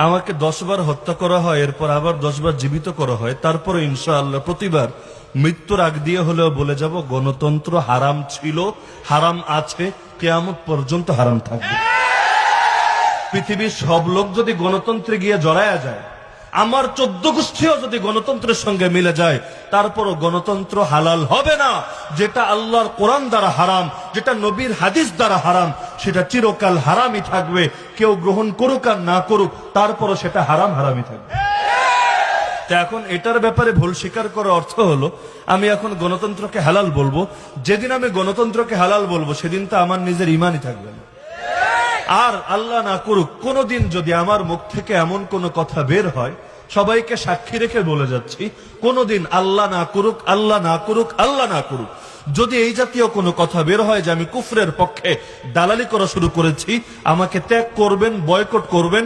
আমাকে 10 বার হত্যা করা হয়, এরপর আবার 10 বার জীবিত করা হয়, তারপরে ইনশাআল্লাহ প্রতিবার মৃত্যুর আগ দিয়ে হলেও বলে যাব গণতন্ত্র হারাম ছিল, হারাম আছে, কিয়ামত পর্যন্ত হারাম থাকবে। পৃথিবীর সব লোক যদি গণতন্ত্রে গিয়ে জড়ায়া যায়, আমার 14 গোষ্ঠীও যদি গণতন্ত্রের সঙ্গে মিলে যায়, তারপরও গণতন্ত্র হালাল হবে না। যেটা আল্লাহর কোরআন দ্বারা হারাম, যেটা নবীর হাদিস দ্বারা হারাম, সেটা চিরকাল হারামই থাকবে। কেউ গ্রহণ করুক আর না করুক, তারপরও সেটা হারাম হারামই থাকবে। তো এখন এটার ব্যাপারে ভুল স্বীকার করার অর্থ হলো আমি এখন গণতন্ত্রকে হালাল বলবো। যেদিন আমি গণতন্ত্রকে হালাল বলবো সেদিন তো আমার নিজের ইমানই থাকবে না। আর আল্লাহ না করুক কোনদিন যদি আমার মুখ থেকে এমন কোন কথা বের হয়, সবাইকে সাক্ষী রেখে বলে যাচ্ছি, কোনদিন আল্লাহ না করুক, আল্লাহ না করুক, আল্লাহ না করুক, যদি এই জাতীয় কোনো কথা বের হয় যে আমি কুফরের পক্ষে দালালি করা শুরু করেছি, আমাকে ত্যাগ করবেন, বয়কট করবেন।